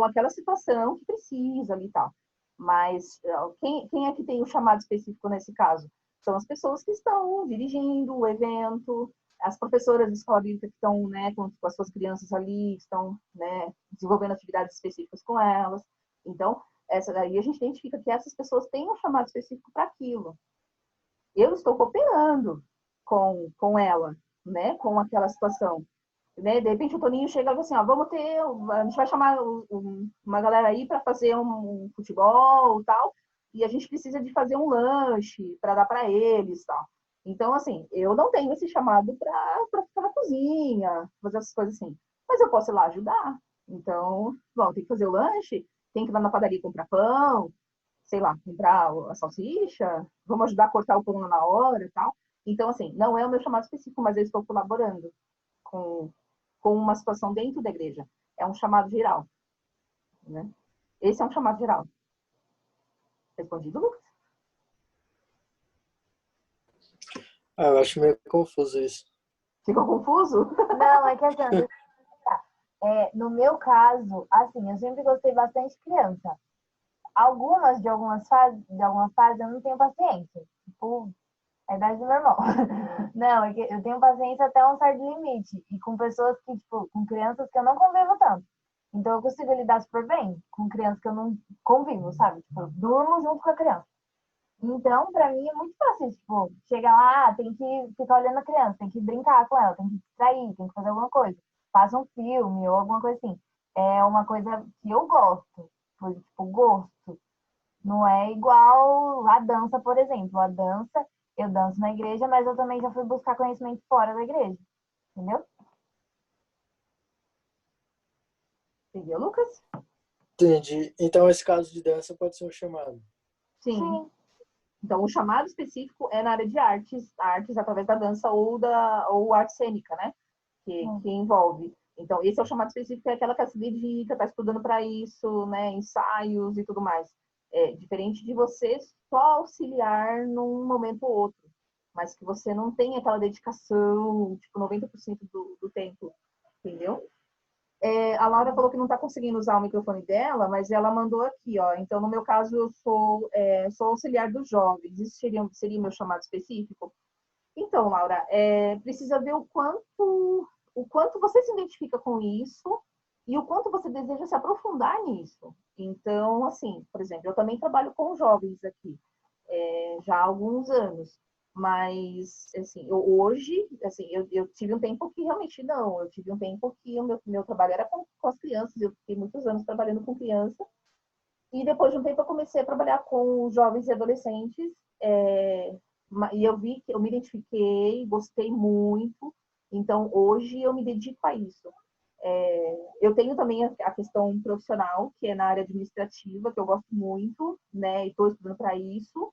aquela situação que precisa ali e tal. Mas quem é que tem o chamado específico nesse caso? São as pessoas que estão dirigindo o evento, as professoras de escola bíblica que estão, né, com as suas crianças ali, estão, né, desenvolvendo atividades específicas com elas. Então, essa daí a gente identifica que essas pessoas têm um chamado específico para aquilo. Eu estou cooperando com ela, né, com aquela situação. Né? De repente o Toninho chega e fala assim, ó, a gente vai chamar uma galera aí para fazer um futebol e tal, e a gente precisa de fazer um lanche para dar para eles, tal. Então, assim, eu não tenho esse chamado para ficar na cozinha, fazer essas coisas assim. Mas eu posso ir lá ajudar. Então, bom, tem que fazer o lanche, tem que ir lá na padaria comprar pão, sei lá, comprar a salsicha, vamos ajudar a cortar o pão na hora e tal. Então, assim, não é o meu chamado específico, mas eu estou colaborando com, com uma situação dentro da igreja. É um chamado geral. Né? Esse é um chamado geral. Respondido, Lucas? Eu acho meio confuso isso. Ficou confuso? Não, é que assim, no meu caso, assim, eu sempre gostei bastante de criança. De algumas fases, eu não tenho paciência. Tipo, a idade do meu irmão. Não, é que eu tenho paciência até um certo limite. E com pessoas que, tipo, com crianças que eu não convivo tanto. Então eu consigo lidar super bem com crianças que eu não convivo, sabe? Tipo, eu durmo junto com a criança. Então, pra mim é muito fácil, tipo, chegar lá, tem que ficar olhando a criança, tem que brincar com ela, tem que distrair, tem que fazer alguma coisa. Faz um filme ou alguma coisa assim. É uma coisa que eu gosto, tipo, gosto. Não é igual a dança, por exemplo. A dança, eu danço na igreja, mas eu também já fui buscar conhecimento fora da igreja. Entendeu? Entendeu, Lucas? Entendi. Então, esse caso de dança pode ser um chamado. Sim. Sim. Então, o chamado específico é na área de artes através da dança ou arte cênica, né? Que envolve. Então, esse é o chamado específico, é aquela que se dedica, está estudando para isso, né? Ensaios e tudo mais. É diferente de você só auxiliar num momento ou outro, mas que você não tem aquela dedicação, tipo, 90% do tempo, entendeu? A Laura falou que não está conseguindo usar o microfone dela, mas ela mandou aqui, ó. Então, no meu caso, eu sou auxiliar dos jovens. Isso seria meu chamado específico? Então, Laura, precisa ver o quanto você se identifica com isso e o quanto você deseja se aprofundar nisso. Então, assim, por exemplo, eu também trabalho com jovens aqui, já há alguns anos. Mas, assim, hoje, assim, eu tive um tempo que realmente não. Eu tive um tempo que o meu trabalho era com as crianças. Eu fiquei muitos anos trabalhando com criança. E depois de um tempo eu comecei a trabalhar com jovens e adolescentes. E eu vi que eu me identifiquei, gostei muito. Então, hoje eu me dedico a isso. Eu tenho também a questão profissional, que é na área administrativa, que eu gosto muito, né? E estou estudando para isso.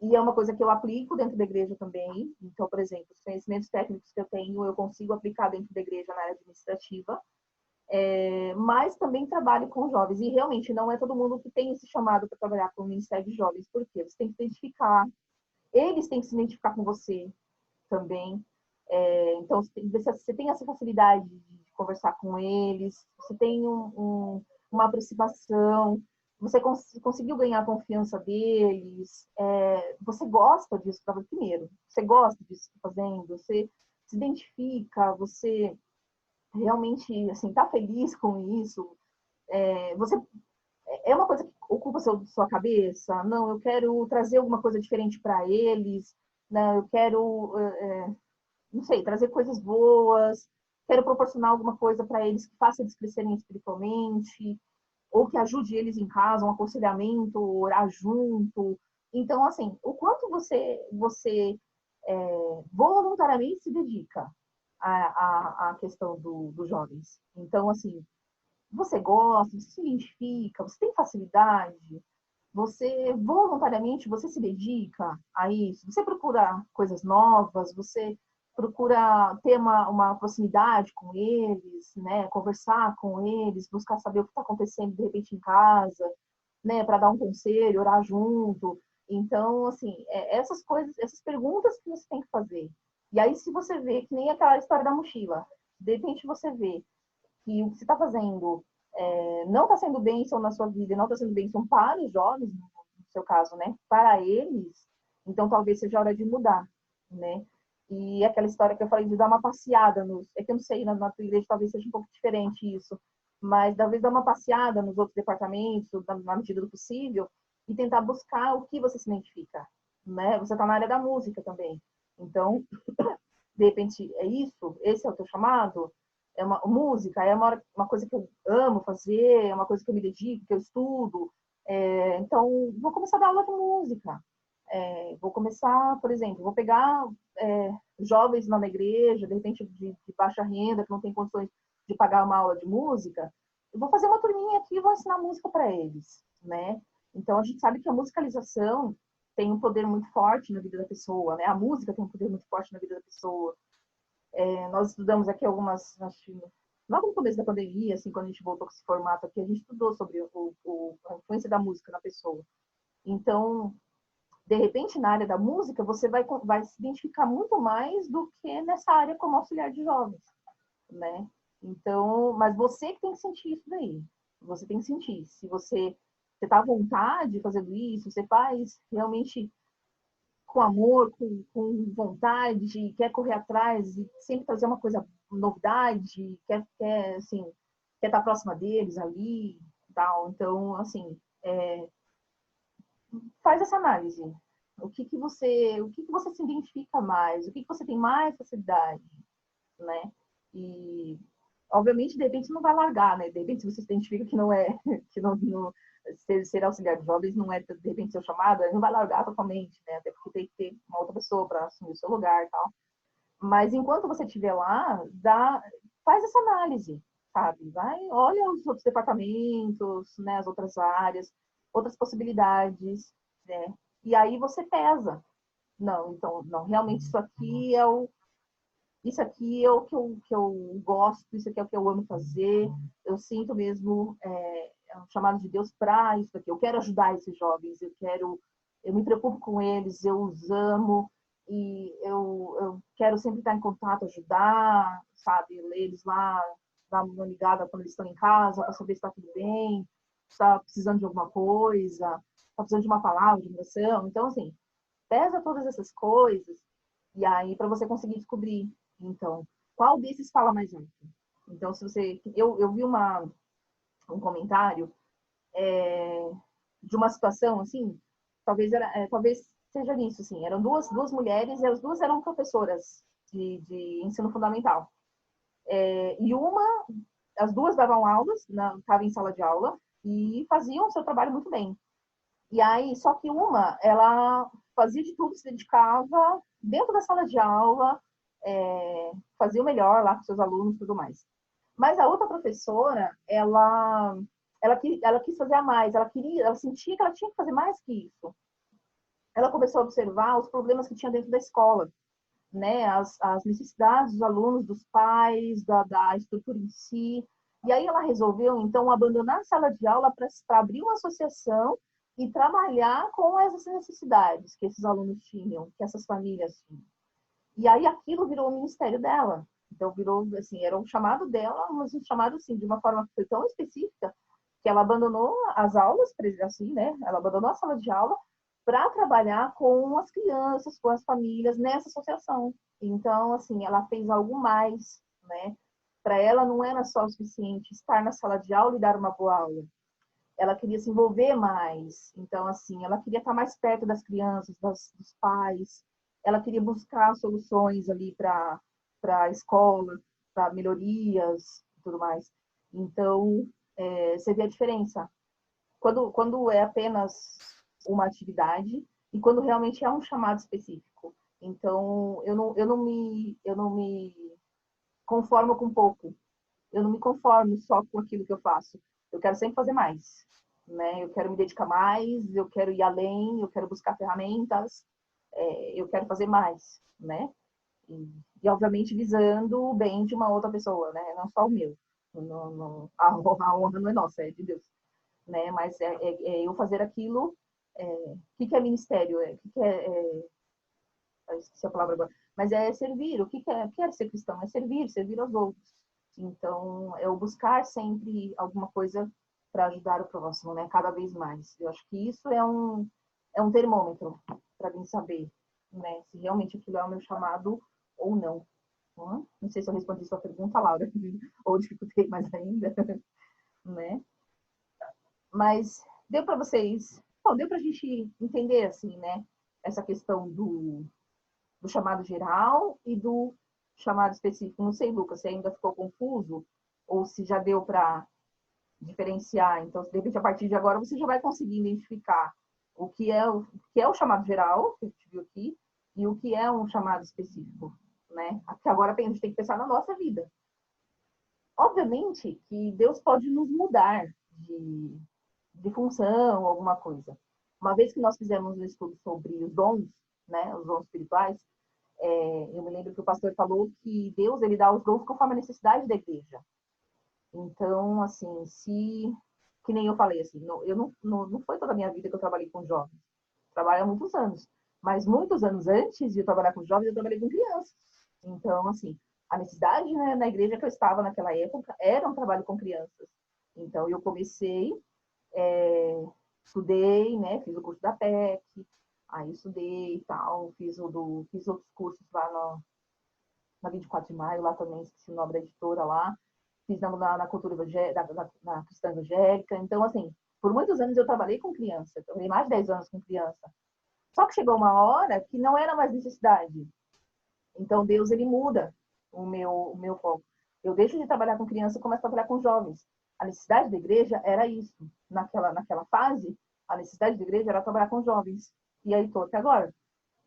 E é uma coisa que eu aplico dentro da igreja também. Então, por exemplo, os conhecimentos técnicos que eu tenho, eu consigo aplicar dentro da igreja na área administrativa. Mas também trabalho com jovens. E realmente não é todo mundo que tem esse chamado para trabalhar com o Ministério de Jovens. Por quê? Você tem que se identificar. Eles têm que se identificar com você também. Então, você tem essa facilidade de conversar com eles. Você tem uma aproximação. Você conseguiu ganhar a confiança deles. Você gosta disso, primeiro. Você gosta disso que está fazendo. Você se identifica. Você realmente assim está feliz com isso. Você é uma coisa que ocupa sua cabeça. Não, eu quero trazer alguma coisa diferente para eles. Né? Eu quero, não sei, trazer coisas boas. Quero proporcionar alguma coisa para eles que faça eles crescerem espiritualmente, ou que ajude eles em casa, um aconselhamento, orar junto. Então, assim, o quanto você voluntariamente se dedica à questão dos jovens. Então, assim, você gosta, você se identifica, você tem facilidade. você voluntariamente, você se dedica a isso, você procura coisas novas, você procura ter uma proximidade com eles, né? Conversar com eles, buscar saber o que está acontecendo de repente em casa, né? Para dar um conselho, orar junto. Então, assim, essas coisas, essas perguntas que você tem que fazer. E aí, se você vê, que nem aquela história da mochila, de repente você vê que o que você está fazendo não está sendo bênção na sua vida, não está sendo bênção para os jovens, no seu caso, né? Para eles, então talvez seja hora de mudar, né? E aquela história que eu falei de dar uma passeada é que eu não sei, na tua igreja talvez seja um pouco diferente isso, mas talvez dar uma passeada nos outros departamentos, na medida do possível, e tentar buscar o que você se identifica, né? Você está na área da música também, então, de repente, é isso? Esse é o teu chamado? É uma música, é uma coisa que eu amo fazer, é uma coisa que eu me dedico, que eu estudo. Então, vou começar a dar aula de música. Vou começar, por exemplo, vou pegar jovens lá na igreja, de repente de baixa renda, que não tem condições de pagar uma aula de música. Eu vou fazer uma turminha aqui e vou ensinar música para eles, né? Então, a gente sabe que a musicalização tem um poder muito forte na vida da pessoa, né? A música tem um poder muito forte na vida da pessoa. Nós estudamos aqui algumas, logo no começo da pandemia, assim, quando a gente voltou com esse formato aqui, a gente estudou sobre a influência da música na pessoa. Então, de repente, na área da música, você vai se identificar muito mais do que nessa área como auxiliar de jovens, né? Então, mas você que tem que sentir isso daí. Você tem que sentir. Se você está à vontade fazendo isso, você faz realmente com amor, com vontade, quer correr atrás e sempre trazer uma coisa, novidade, assim, quer estar próxima deles ali, tal. Então, assim, faz essa análise. O que você se identifica mais? O que você tem mais facilidade, né? E, obviamente, de repente, você não vai largar, né? De repente, se você se identifica que não é, que não ser auxiliar de jovens não é, de repente, seu chamado, não vai largar totalmente, né? Até porque tem que ter uma outra pessoa para assumir o seu lugar e tal. Mas, enquanto você estiver lá, faz essa análise, sabe? Olha os outros departamentos, né? As outras áreas, outras possibilidades, né? E aí você pesa. Não, então, não, realmente isso aqui é o que eu gosto, isso aqui é o que eu amo fazer, eu sinto mesmo um chamado de Deus para isso aqui. Eu quero ajudar esses jovens, eu me preocupo com eles, eu os amo e eu quero sempre estar em contato, ajudar, sabe, eles lá, dar uma ligada quando eles estão em casa, para saber se está tudo bem, se está precisando de alguma coisa, está precisando de uma palavra, de oração. Então, assim, pesa todas essas coisas e aí para você conseguir descobrir, então, qual desses fala mais alto? Então, se você, eu vi um comentário de uma situação assim, talvez seja nisso, assim, eram duas mulheres e as duas eram professoras de ensino fundamental. E as duas davam aulas, estavam em sala de aula e faziam o seu trabalho muito bem. E aí, só que ela fazia de tudo, se dedicava dentro da sala de aula, fazia o melhor lá com seus alunos e tudo mais. Mas a outra professora, ela quis fazer a mais, ela sentia que ela tinha que fazer mais que isso. Ela começou a observar os problemas que tinha dentro da escola, né? As necessidades dos alunos, dos pais, da estrutura em si. E aí ela resolveu, então, abandonar a sala de aula para abrir uma associação e trabalhar com essas necessidades que esses alunos tinham, que essas famílias tinham. E aí aquilo virou o ministério dela. Então virou, assim, era um chamado dela, mas um chamado, assim, de uma forma que foi tão específica que ela abandonou as aulas, assim, né? Ela abandonou a sala de aula para trabalhar com as crianças, com as famílias nessa associação. Então, assim, ela fez algo mais, né? Para ela não era só o suficiente estar na sala de aula e dar uma boa aula. Ela queria se envolver mais. Então, assim, ela queria estar mais perto das crianças, dos pais. Ela queria buscar soluções ali para a escola, para melhorias e tudo mais. Então, você vê a diferença. Quando é apenas uma atividade e quando realmente é um chamado específico. Então, eu não me conformo com pouco. Eu não me conformo só com aquilo que eu faço. Eu quero sempre fazer mais. né? Eu quero me dedicar mais, eu quero ir além, eu quero buscar ferramentas, eu quero fazer mais, né? E, obviamente, visando o bem de uma outra pessoa, né? Não só o meu. A honra não é nossa, é de Deus, né? Mas é eu fazer aquilo. O que é ministério? Eu esqueci a palavra agora. Mas é servir. O que é ser cristão? É servir aos outros. Então, é o buscar sempre alguma coisa para ajudar o próximo, né? Cada vez mais. Eu acho que isso é um termômetro para mim saber, né? Se realmente aquilo é o meu chamado ou não. Não sei se eu respondi sua pergunta, Laura, ou dificultei mais ainda, né? Mas deu para vocês, bom, deu para a gente entender, assim, né? Essa questão do chamado geral e do chamado específico. Não sei, Lucas, se ainda ficou confuso ou se já deu para diferenciar. Então, de repente, a partir de agora, você já vai conseguir identificar o que é o chamado geral, que a gente viu aqui, e o que é um chamado específico, né? Porque agora a gente tem que pensar na nossa vida. Obviamente que Deus pode nos mudar de função, alguma coisa. Uma vez que nós fizemos um estudo sobre os dons, né, os dons espirituais, eu me lembro que o pastor falou que Deus, ele dá os dons conforme a necessidade da igreja. Então, assim, que nem eu falei, assim, não foi toda a minha vida que eu trabalhei com jovens. Trabalhei há muitos anos. Mas muitos anos antes de eu trabalhar com jovens, eu trabalhei com crianças. Então, assim, a necessidade, né, na igreja que eu estava naquela época era um trabalho com crianças. Então, eu comecei, estudei, né, fiz o curso da PEC, aí estudei e tal, fiz outros cursos lá na 24 de maio, lá também, esqueci o nome da editora lá, fiz na cultura na cristã evangélica. Então, assim, por muitos anos eu trabalhei com criança, eu trabalhei mais de 10 anos com criança. Só que chegou uma hora que não era mais necessidade. Então, Deus, ele muda o meu foco. Eu deixo de trabalhar com criança e começo a trabalhar com jovens. A necessidade da igreja era isso. Naquela fase, a necessidade da igreja era trabalhar com jovens. E aí, estou até agora.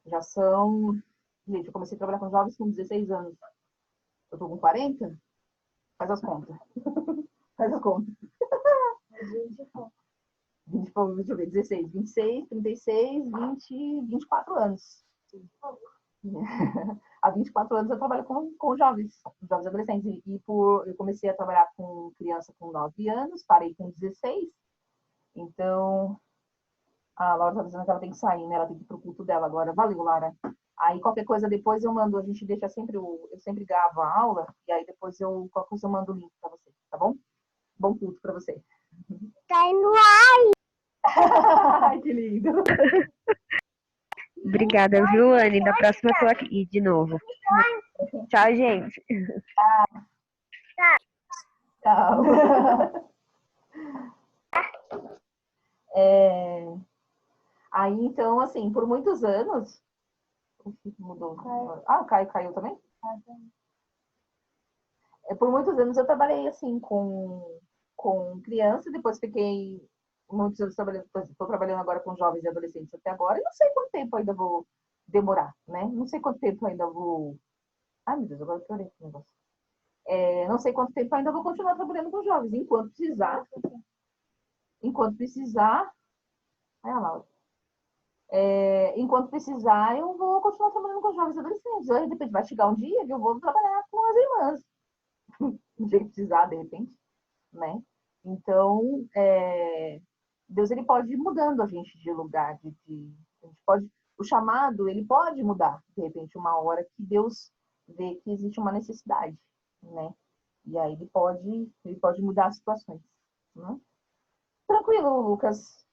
Já são... Gente, eu comecei a trabalhar com jovens com 16 anos. Eu estou com 40? Faz as contas. Faz as contas. 20, deixa eu ver, 16, 26, 36, 20, 24 anos. Há 24 anos eu trabalho com jovens adolescentes. Eu comecei a trabalhar com criança com 9 anos, parei com 16. Então, a Laura está dizendo que ela tem que sair, né? Ela tem que ir pro culto dela agora. Valeu, Laura. Aí qualquer coisa depois eu mando, a gente deixa sempre eu sempre gravo a aula, e aí depois qualquer coisa eu mando o link para você, tá bom? Bom culto para você. Tá indo lá. Ai, que lindo. Obrigada, viu, Anne? Da próxima eu tô aqui de novo. Tchau, gente. Tchau. Aí, então, assim, por muitos anos... Mudou. Ah, o Caio caiu também? Por muitos anos eu trabalhei, assim, com criança, depois fiquei muitos anos trabalhando, estou trabalhando agora com jovens e adolescentes até agora, e não sei quanto tempo ainda vou demorar, né? Não sei quanto tempo ainda vou... Ai, meu Deus, agora eu chorei esse negócio. Não sei quanto tempo ainda vou continuar trabalhando com jovens, enquanto precisar. Ai, a Laura. Enquanto precisar, eu vou continuar trabalhando com jovens e adolescentes. Aí, de repente, vai chegar um dia que eu vou trabalhar com as irmãs. No dia que precisar, de repente, né? Então, Deus, ele pode ir mudando a gente de lugar, a gente pode, o chamado, ele pode mudar, de repente, uma hora que Deus vê que existe uma necessidade, né? E aí ele pode mudar as situações, né? Tranquilo, Lucas.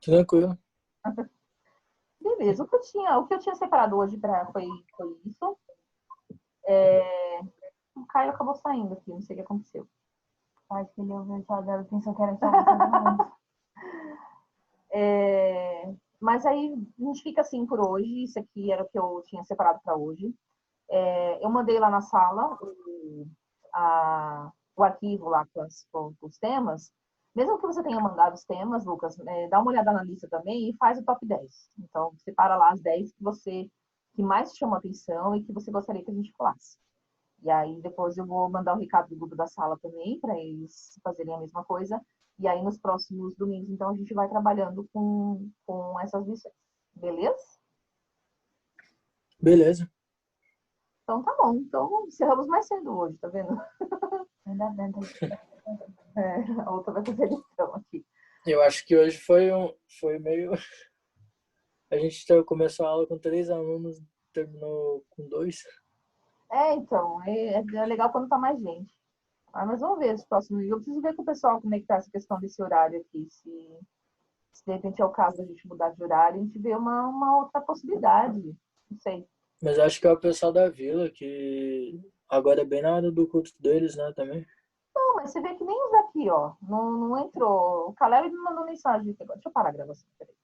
Tranquilo. Beleza, o que eu tinha separado hoje foi isso. O Caio acabou saindo aqui, não sei o que aconteceu. Acho que ele ouviu o tchau dela e pensou que era tchau de todo mundo. Mas aí a gente fica assim por hoje. Isso aqui era o que eu tinha separado para hoje. Eu mandei lá na sala o arquivo lá com os temas. Mesmo que você tenha mandado os temas, Lucas, dá uma olhada na lista também e faz o top 10. Então, separa lá as 10 que mais te chamou a atenção e que você gostaria que a gente falasse. E aí depois eu vou mandar o recado do grupo da sala também, para eles fazerem a mesma coisa. E aí nos próximos domingos, então, a gente vai trabalhando com essas lições. Beleza? Beleza. Então tá bom. Então encerramos mais cedo hoje, tá vendo? Ainda bem, tá A outra vai fazer lição aqui. Eu acho que hoje foi meio. A gente começou a aula com 3 alunos, terminou com 2. Então, é legal quando tá mais gente. Mas vamos ver os próximos. Eu preciso ver com o pessoal como é que tá essa questão desse horário aqui. Se de repente é o caso da gente mudar de horário, a gente vê uma outra possibilidade. Não sei. Mas acho que é o pessoal da vila, que agora é bem na hora do culto deles, né, também. Não, mas você vê que nem os daqui, ó. Não entrou. O Caleb me mandou mensagem. Deixa eu parar a gravação. Peraí.